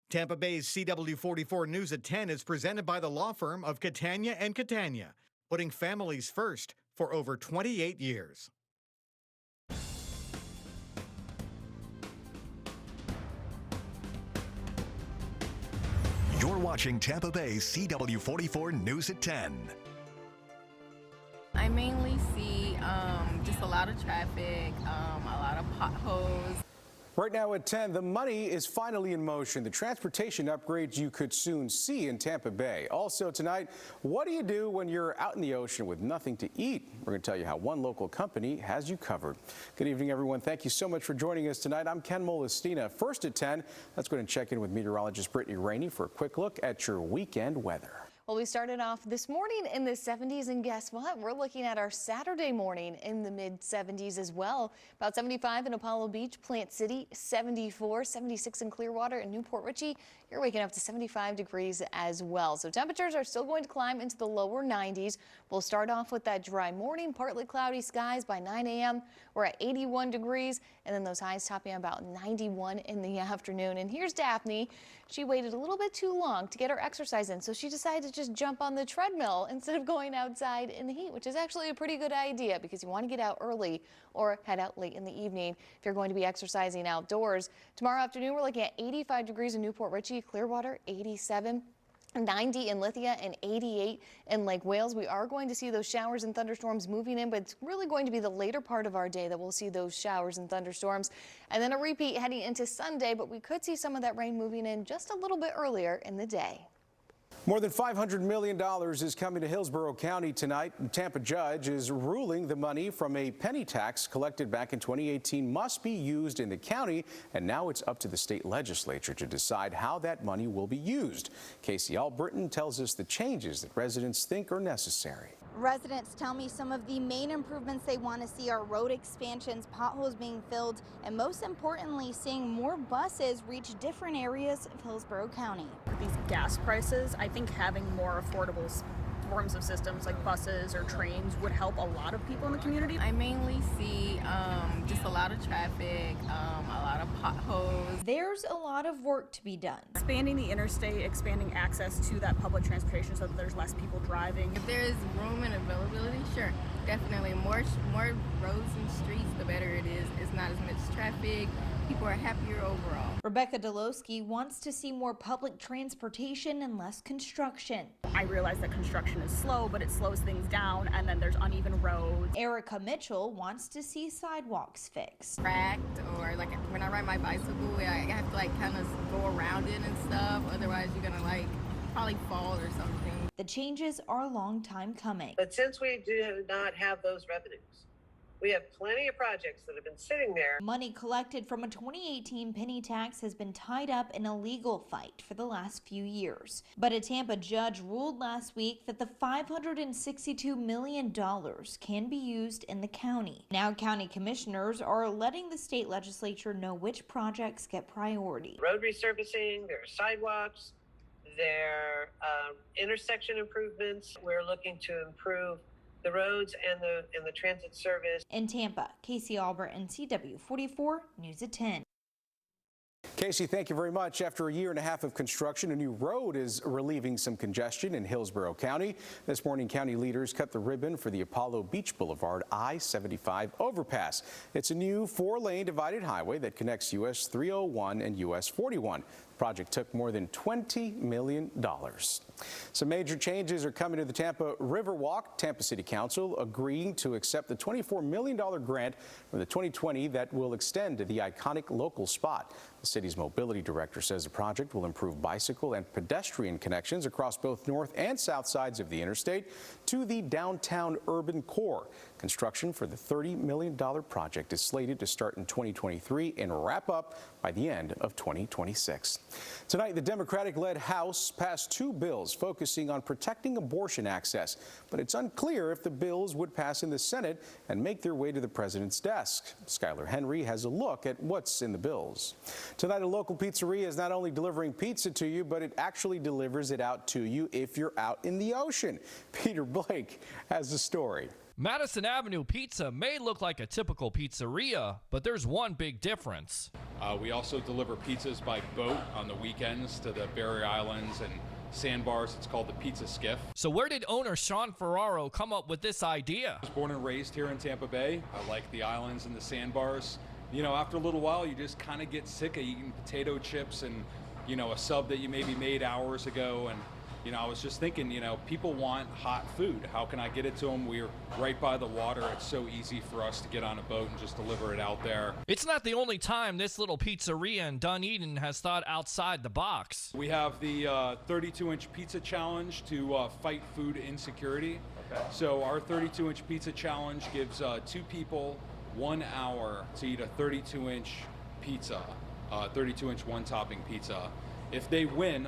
Tampa Bay's CW44 News at 10 is presented by the law firm of Catania and Catania, putting families first for over 28 years. You're watching Tampa Bay's CW44 News at 10. I mainly see just a lot of traffic, a lot of potholes. Right now at 10, the money is finally in motion. The transportation upgrades you could soon see in Tampa Bay. Also tonight, what do you do when you're out in the ocean with nothing to eat? We're going to tell you how one local company has you covered. Good evening, everyone. Thank you so much for joining us tonight. I'm Ken Molestina. First at 10, let's go ahead and check in with meteorologist Brittany Rainey for a quick look at your weekend weather. Well, we started off this morning in the 70s, and guess what? We're looking at our Saturday morning in the mid-70s as well. About 75 in Apollo Beach, Plant City, 74, 76 in Clearwater and Newport Richey. You're waking up to 75 degrees as well. So temperatures are still going to climb into the lower 90s. We'll start off with that dry morning, partly cloudy skies by 9 a.m. We're at 81 degrees, and then those highs topping about 91 in the afternoon. And here's Daphne. She waited a little bit too long to get her exercise in, so she decided to just jump on the treadmill instead of going outside in the heat, which is actually a pretty good idea because you want to get out early or head out late in the evening if you're going to be exercising outdoors. Tomorrow afternoon, we're looking at 85 degrees in Newport Richey, Clearwater, 87. 90 in Lithia and 88 in Lake Wales. We are going to see those showers and thunderstorms moving in, but it's really going to be the later part of our day that we'll see those showers and thunderstorms. And then a repeat heading into Sunday, but we could see some of that rain moving in just a little bit earlier in the day. More than $500 million is coming to Hillsborough County tonight. A Tampa judge is ruling the money from a penny tax collected back in 2018 must be used in the county, and now it's up to the state legislature to decide how that money will be used. Casey Albritton tells us the changes that residents think are necessary. Residents tell me some of the main improvements they want to see are road expansions, potholes being filled, and most importantly, seeing more buses reach different areas of Hillsborough County. These gas prices, I think having more affordable forms of systems like buses or trains would help a lot of people in the community. I mainly see just a lot of traffic, a lot of potholes. There's a lot of work to be done. Expanding the interstate, expanding access to that public transportation so that there's less people driving. If there is room and availability, sure, definitely more roads and streets, the better it is. It's not as much traffic. People are happier overall. Rebecca Delosky wants to see more public transportation and less construction. I realize that construction is slow, but it slows things down, and then there's uneven roads. Erica Mitchell wants to see sidewalks fixed. Cracked, or like when I ride my bicycle, I have to like kind of go around it and stuff. Otherwise, you're gonna like probably fall or something. The changes are a long time coming. But since we do not have those revenues, we have plenty of projects that have been sitting there. Money collected from a 2018 penny tax has been tied up in a legal fight for the last few years. But a Tampa judge ruled last week that the $562 million can be used in the county. Now county commissioners are letting the state legislature know which projects get priority. Road resurfacing, there are sidewalks, there are intersection improvements. We're looking to improve the roads and the transit service. In Tampa, Casey Albritton, CW44 News at 10. Casey, thank you very much. After a year and a half of construction, a new road is relieving some congestion in Hillsborough County. This morning, county leaders cut the ribbon for the Apollo Beach Boulevard I-75 overpass. It's a new 4-lane divided highway that connects US 301 and US 41. The project took more than $20 million. Some major changes are coming to the Tampa Riverwalk. Tampa City Council agreeing to accept the $24 million grant from the 2020 that will extend to the iconic local spot. The city's mobility director says the project will improve bicycle and pedestrian connections across both north and south sides of the interstate to the downtown urban core. Construction for the $30 million project is slated to start in 2023 and wrap up by the end of 2026. Tonight, the Democratic-led House passed 2 bills focusing on protecting abortion access, but it's unclear if the bills would pass in the Senate and make their way to the president's desk. Skylar Henry has a look at what's in the bills. Tonight, a local pizzeria is not only delivering pizza to you, but it actually delivers it out to you if you're out in the ocean. Peter Blake has the story. Madison Avenue Pizza may look like a typical pizzeria, but there's one big difference. We also deliver pizzas by boat on the weekends to the Barrier Islands and sandbars. It's called the Pizza Skiff. So where did owner Sean Ferraro come up with this idea? I was born and raised here in Tampa Bay. I like the islands and the sandbars. You know, after a little while, you just kind of get sick of eating potato chips and, you know, a sub that you maybe made hours ago. And, you know, I was just thinking, you know, people want hot food. How can I get it to them? We're right by the water. It's so easy for us to get on a boat and just deliver it out there. It's not the only time this little pizzeria in Dunedin has thought outside the box. We have the 32-inch pizza challenge to fight food insecurity. Okay. So our 32-inch pizza challenge gives 2 people 1 hour to eat a 32-inch pizza, 32-inch one-topping pizza. If they win,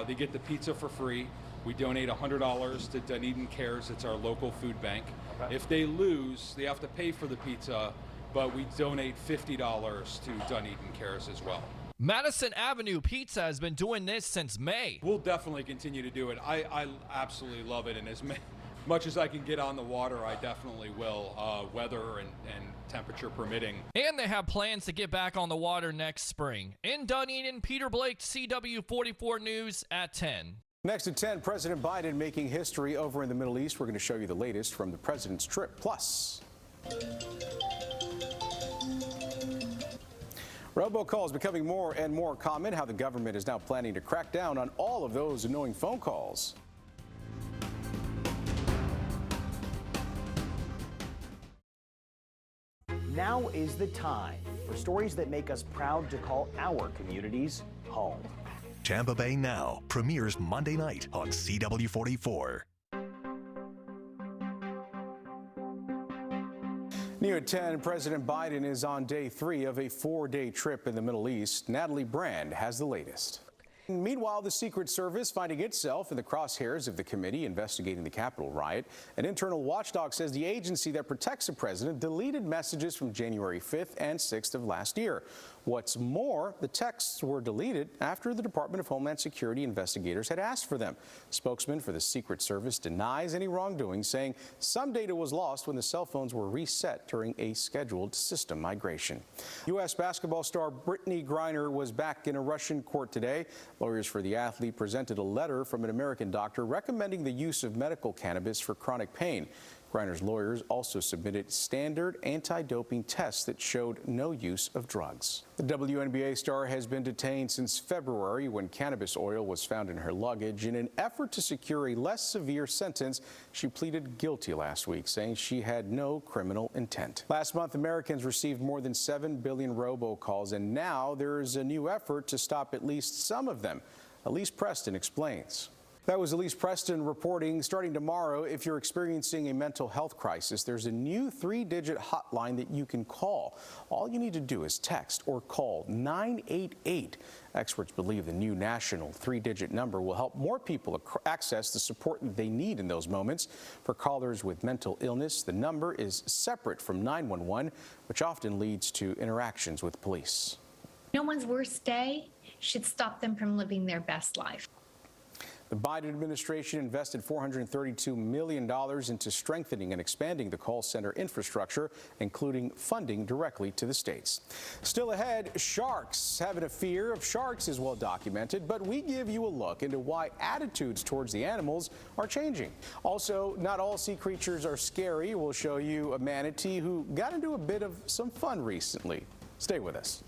they get the pizza for free. We donate $100 to Dunedin Cares. It's our local food bank. Okay. If they lose, they have to pay for the pizza, but we donate $50 to Dunedin Cares as well. Madison Avenue Pizza has been doing this since May. We'll definitely continue to do it. I absolutely love it, and as much as I can get on the water, I definitely will, weather and temperature permitting. And they have plans to get back on the water next spring. In Dunedin, Peter Blake, CW44 News at 10. Next at 10, President Biden making history over in the Middle East. We're going to show you the latest from the president's trip. Plus, robocalls becoming more and more common. How the government is now planning to crack down on all of those annoying phone calls. Now is the time for stories that make us proud to call our communities home. Tampa Bay Now premieres Monday night on CW44. New at 10, President Biden is on day 3 of a 4-day trip in the Middle East. Natalie Brand has the latest. Meanwhile, the Secret Service finding itself in the crosshairs of the committee investigating the Capitol riot. An internal watchdog says the agency that protects the president deleted messages from January 5th and 6th of last year. What's more, the texts were deleted after the Department of Homeland Security investigators had asked for them. Spokesman for the Secret Service denies any wrongdoing, saying some data was lost when the cell phones were reset during a scheduled system migration. U.S. basketball star Brittany was back in a Russian court today. Lawyers for the athlete presented a letter from an American doctor recommending the use of medical cannabis for chronic pain. Griner's lawyers also submitted standard anti-doping tests that showed no use of drugs. The WNBA star has been detained since February when cannabis oil was found in her luggage. In an effort to secure a less severe sentence, she pleaded guilty last week, saying she had no criminal intent. Last month, Americans received more than 7 billion robocalls, and now there is a new effort to stop at least some of them. Elise Preston explains. That was Elise Preston reporting. Starting tomorrow, if you're experiencing a mental health crisis, there's a new 3-digit hotline that you can call. All you need to do is text or call 988. Experts believe the new national 3-digit number will help more people access the support that they need in those moments. For callers with mental illness, the number is separate from 911, which often leads to interactions with police. No one's worst day should stop them from living their best life. The Biden administration invested $432 million into strengthening and expanding the call center infrastructure, including funding directly to the states. Still ahead, sharks. Having a fear of sharks is well documented, but we give you a look into why attitudes towards the animals are changing. Also, not all sea creatures are scary. We'll show you a manatee who got into a bit of some fun recently. Stay with us.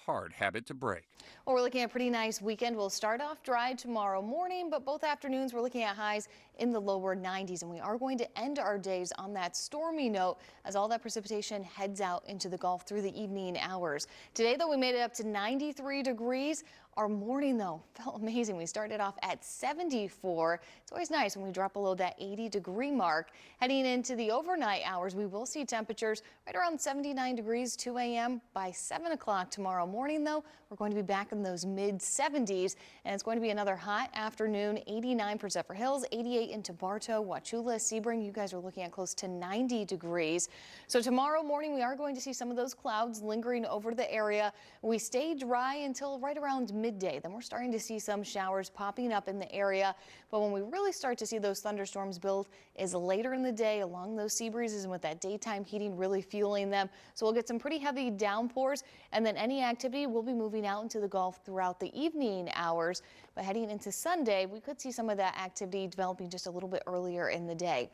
Hard habit to break. Well, we're looking at a pretty nice weekend. We'll start off dry tomorrow morning, but both afternoons we're looking at highs in the lower 90s, and we are going to end our days on that stormy note as all that precipitation heads out into the Gulf through the evening hours. Today, though, we made it up to 93 degrees. Our morning, though, felt amazing. We started off at 74. It's always nice when we drop below that 80-degree mark. Heading into the overnight hours, we will see temperatures right around 79 degrees 2 a.m. By 7 o'clock tomorrow morning, though, we're going to be back in those mid-70s, and it's going to be another hot afternoon. 89% for Hills, 88 into Bartow, Wauchula, Sebring. You guys are looking at close to 90 degrees. So tomorrow morning, we are going to see some of those clouds lingering over the area. We stay dry until right around midday. Then we're starting to see some showers popping up in the area. But when we really start to see those thunderstorms build is later in the day along those sea breezes and with that daytime heating really fueling them. So we'll get some pretty heavy downpours, and then any activity will be moving out into the Gulf throughout the evening hours. But heading into Sunday, we could see some of that activity developing just a little bit earlier in the day.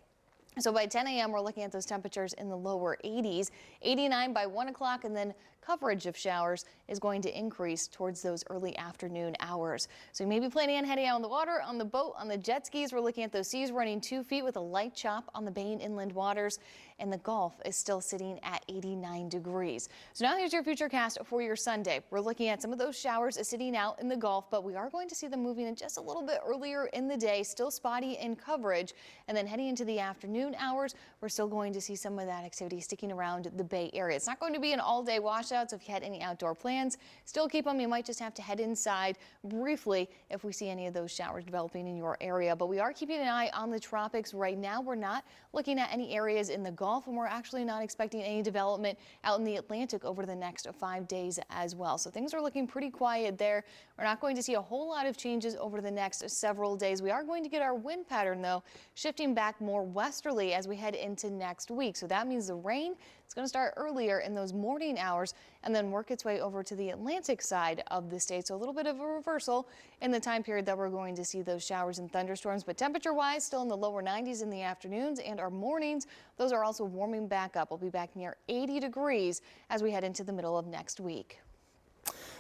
So by 10 a.m., we're looking at those temperatures in the lower 80s, 89 by 1 o'clock, and then coverage of showers is going to increase towards those early afternoon hours. So you may be planning on heading out on the water, on the boat, on the jet skis. We're looking at those seas running 2 feet with a light chop on the bay and inland waters, and the Gulf is still sitting at 89 degrees. So now here's your futurecast for your Sunday. We're looking at some of those showers sitting out in the Gulf, but we are going to see them moving in just a little bit earlier in the day, still spotty in coverage, and then heading into the afternoon hours, we're still going to see some of that activity sticking around the Bay Area. It's not going to be an all-day washout, so if you had any outdoor plans, still keep them. You might just have to head inside briefly if we see any of those showers developing in your area. But we are keeping an eye on the tropics right now. We're not looking at any areas in the Gulf, and we're actually not expecting any development out in the Atlantic over the next 5 days as well. So things are looking pretty quiet there. We're not going to see a whole lot of changes over the next several days. We are going to get our wind pattern, though, shifting back more westerly as we head into next week. So that means the rain is going to start earlier in those morning hours and then work its way over to the Atlantic side of the state. So a little bit of a reversal in the time period that we're going to see those showers and thunderstorms. But temperature-wise, still in the lower 90s in the afternoons, and our mornings, those are also warming back up. We'll be back near 80 degrees as we head into the middle of next week.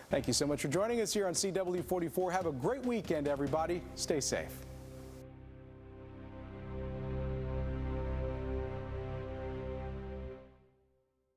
Thank you so much for joining us here on CW44. Have a great weekend, everybody. Stay safe.